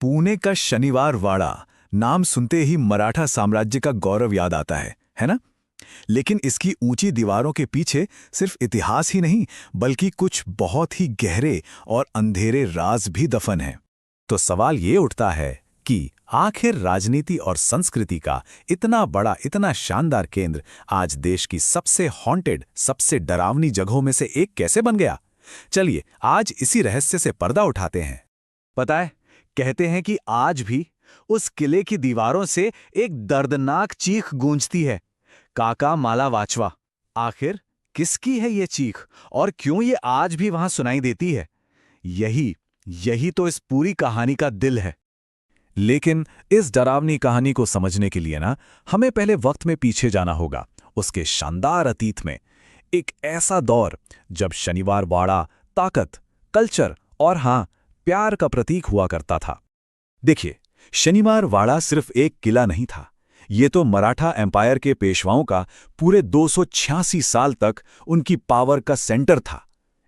पुणे का शनिवार वाड़ा नाम सुनते ही मराठा साम्राज्य का गौरव याद आता है ना? लेकिन इसकी ऊंची दीवारों के पीछे सिर्फ इतिहास ही नहीं, बल्कि कुछ बहुत ही गहरे और अंधेरे राज भी दफन हैं। तो सवाल ये उठता है कि आखिर राजनीति और संस्कृति का इतना बड़ा, इतना शानदार केंद्र आज देश की सबसे हॉन्टेड, सबसे डरावनी जगहों में से एक कैसे बन गया? चलिए आज इसी रहस्य से पर्दा उठाते हैं। पता है, कहते हैं कि आज भी उस किले की दीवारों से एक दर्दनाक चीख गूंजती है, काका मालावाचवा। आखिर किसकी है ये चीख और क्यों ये आज भी वहां सुनाई देती है? यही तो इस पूरी कहानी का दिल है। लेकिन इस डरावनी कहानी को समझने के लिए हमें पहले वक्त में पीछे जाना होगा, उसके शानदार अतीत में। एक ऐसा दौर जब शनिवार वाड़ा ताकत, कल्चर और प्यार का प्रतीक हुआ करता था। देखिए, शनिवार वाड़ा सिर्फ एक किला नहीं था, ये तो मराठा एम्पायर के पेशवाओं का पूरे 286 साल तक उनकी पावर का सेंटर था।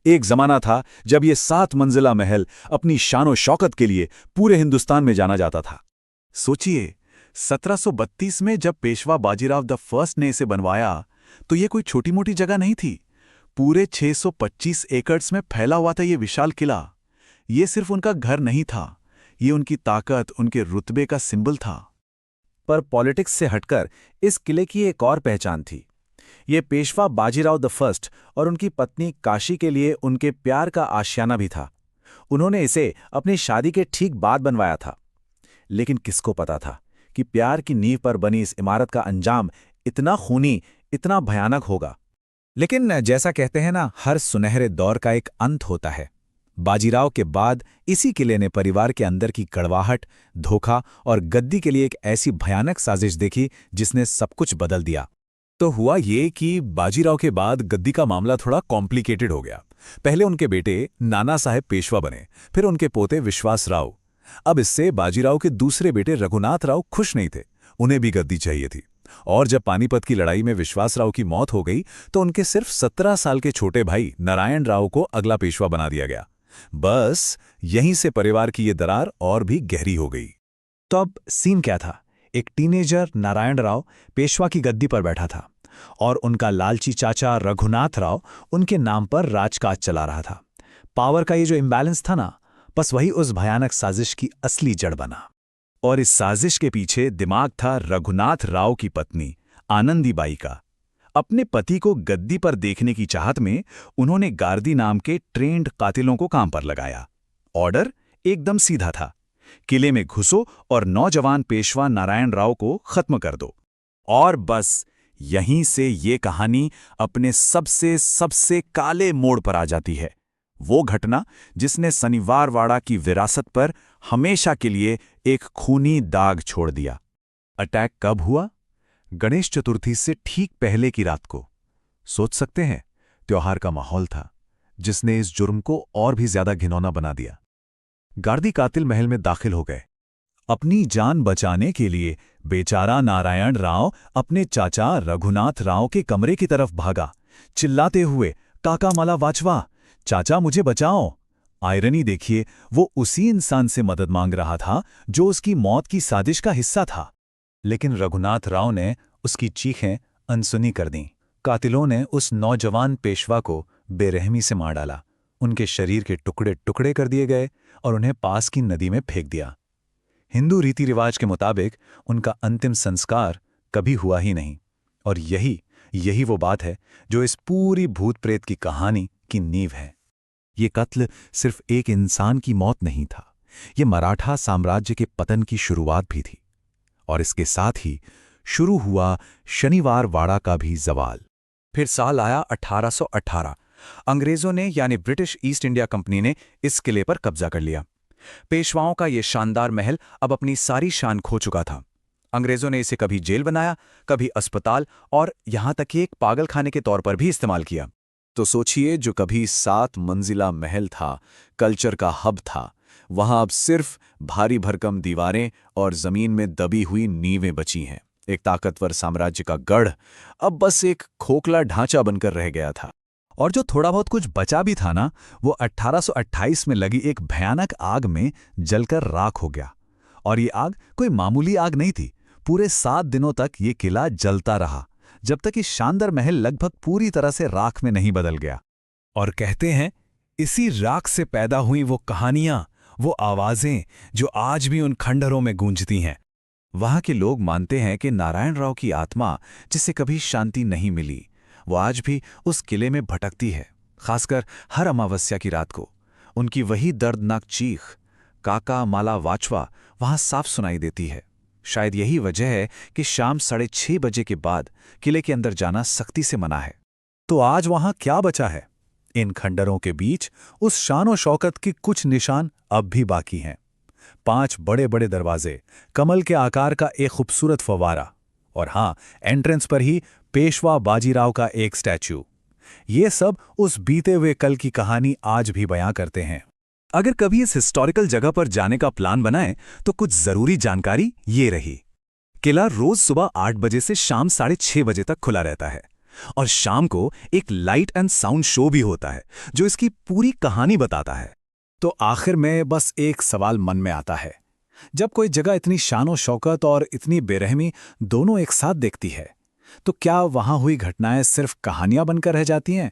एक जमाना था जब ये 7 मंजिला महल अपनी शानो शौकत के लिए पूरे हिंदुस्तान में जाना जाता था। सोचिए, 1732 में जब पेशवा बाजीराव द फर्स्ट ने इसे बनवाया तो ये कोई छोटी मोटी जगह नहीं थी। पूरे 625 एकड़्स में फैला हुआ था ये विशाल किला। ये सिर्फ उनका घर नहीं था, ये उनकी ताकत, उनके रुतबे का सिंबल था। पर पॉलिटिक्स से हटकर इस किले की एक और पहचान थी। ये पेशवा बाजीराव द फर्स्ट और उनकी पत्नी काशी के लिए उनके प्यार का आशियाना भी था। उन्होंने इसे अपनी शादी के ठीक बाद बनवाया था। लेकिन किसको पता था कि प्यार की नींव पर बनी इस इमारत का अंजाम इतना खूनी, इतना भयानक होगा। लेकिन जैसा कहते हैं हर सुनहरे दौर का एक अंत होता है। बाजीराव के बाद इसी किले ने परिवार के अंदर की कड़वाहट, धोखा और गद्दी के लिए एक ऐसी भयानक साजिश देखी जिसने सब कुछ बदल दिया। तो हुआ ये कि बाजीराव के बाद गद्दी का मामला थोड़ा कॉम्प्लिकेटेड हो गया। पहले उनके बेटे नाना साहेब पेशवा बने, फिर उनके पोते विश्वास राव। अब इससे बाजीराव के दूसरे बेटे रघुनाथ राव खुश नहीं थे, उन्हें भी गद्दी चाहिए थी। और जब पानीपत की लड़ाई में विश्वास राव की मौत हो गई तो उनके सिर्फ 17 साल के छोटे भाई नारायण राव को अगला पेशवा बना दिया गया। बस यहीं से परिवार की ये दरार और भी गहरी हो गई। तो अब सीन क्या था? एक टीनेजर नारायण राव पेशवा की गद्दी पर बैठा था और उनका लालची चाचा रघुनाथ राव उनके नाम पर राजकाज चला रहा था। पावर का ये जो इम्बैलेंस था बस वही उस भयानक साजिश की असली जड़ बना। और इस साजिश के पीछे दिमाग था रघुनाथ राव की पत्नी आनंदीबाई का। अपने पति को गद्दी पर देखने की चाहत में उन्होंने गार्दी नाम के ट्रेंड कातिलों को काम पर लगाया। ऑर्डर एकदम सीधा था, किले में घुसो और नौजवान पेशवा नारायण राव को खत्म कर दो। और बस यहीं से ये कहानी अपने सबसे काले मोड़ पर आ जाती है। वो घटना जिसने शनिवार वाड़ा की विरासत पर हमेशा के लिए एक खूनी दाग छोड़ दिया। अटैक कब हुआ? गणेश चतुर्थी से ठीक पहले की रात को। सोच सकते हैं, त्योहार का माहौल था जिसने इस जुर्म को और भी ज्यादा घिनौना बना दिया। गार्दी कातिल महल में दाखिल हो गए। अपनी जान बचाने के लिए बेचारा नारायण राव अपने चाचा रघुनाथ राव के कमरे की तरफ भागा, चिल्लाते हुए, काका मालावाचवा, चाचा मुझे बचाओ। आयरनी देखिए, वो उसी इंसान से मदद मांग रहा था जो उसकी मौत की साजिश का हिस्सा था। लेकिन रघुनाथ राव ने उसकी चीखें अनसुनी कर दीं। कातिलों ने उस नौजवान पेशवा को बेरहमी से मार डाला। उनके शरीर के टुकड़े टुकड़े कर दिए गए और उन्हें पास की नदी में फेंक दिया। हिंदू रीति रिवाज के मुताबिक उनका अंतिम संस्कार कभी हुआ ही नहीं। और यही वो बात है जो इस पूरी भूत प्रेत की कहानी की नींव है। ये कत्ल सिर्फ एक इंसान की मौत नहीं था, ये मराठा साम्राज्य के पतन की शुरुआत भी थी। और इसके साथ ही शुरू हुआ शनिवार वाड़ा का भी जवाल। फिर साल आया 1818। अंग्रेजों ने यानी ब्रिटिश ईस्ट इंडिया कंपनी ने इस किले पर कब्जा कर लिया। पेशवाओं का ये शानदार महल अब अपनी सारी शान खो चुका था। अंग्रेजों ने इसे कभी जेल बनाया, कभी अस्पताल और यहां तक कि एक पागलखाने के तौर पर भी इस्तेमाल किया। तो सोचिए, जो कभी 7 मंजिला महल था, कल्चर का हब था, वहां अब सिर्फ भारी भरकम दीवारें और जमीन में दबी हुई नींवें बची हैं। एक ताकतवर साम्राज्य का गढ़ अब बस एक खोखला ढांचा बनकर रह गया था। और जो थोड़ा बहुत कुछ बचा भी था वो 1828 में लगी एक भयानक आग में जलकर राख हो गया। और ये आग कोई मामूली आग नहीं थी। पूरे 7 दिनों तक ये किला जलता रहा, जब तक कि शानदार महल लगभग पूरी तरह से राख में नहीं बदल गया। और कहते हैं, इसी राख से पैदा हुई वो कहानियां, वो आवाजें जो आज भी उन खंडहरों में गूंजती हैं। वहां के लोग मानते हैं कि नारायण राव की आत्मा, जिसे कभी शांति नहीं मिली, वो आज भी उस किले में भटकती है, खासकर हर अमावस्या की रात को। उनकी वही दर्दनाक चीख, काका माला वाचवा, वहां साफ सुनाई देती है। शायद यही वजह है कि शाम 6:30 बजे के बाद किले के अंदर जाना सख्ती से मना है। तो आज वहां क्या बचा है? इन खंडरों के बीच उस शान शौकत की कुछ निशान अब भी बाकी हैं। 5 बड़े बड़े दरवाजे, कमल के आकार का एक खूबसूरत फव्वारा, और हां, एंट्रेंस पर ही पेशवा बाजीराव का एक स्टैच्यू। ये सब उस बीते हुए कल की कहानी आज भी बयां करते हैं। अगर कभी इस हिस्टोरिकल जगह पर जाने का प्लान बनाएं तो कुछ जरूरी जानकारी ये रही। किला रोज सुबह 8 बजे से शाम 6:30 बजे तक खुला रहता है, और शाम को एक लाइट एंड साउंड शो भी होता है जो इसकी पूरी कहानी बताता है। तो आखिर में बस एक सवाल मन में आता है, जब कोई जगह इतनी शान शौकत और इतनी बेरहमी दोनों एक साथ देखती है, तो क्या वहां हुई घटनाएं सिर्फ कहानियां बनकर रह जाती हैं,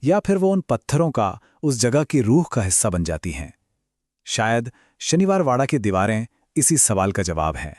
या फिर वो उन पत्थरों का, उस जगह की रूह का हिस्सा बन जाती हैं? शायद शनिवार वाड़ा की दीवारें इसी सवाल का जवाब हैं।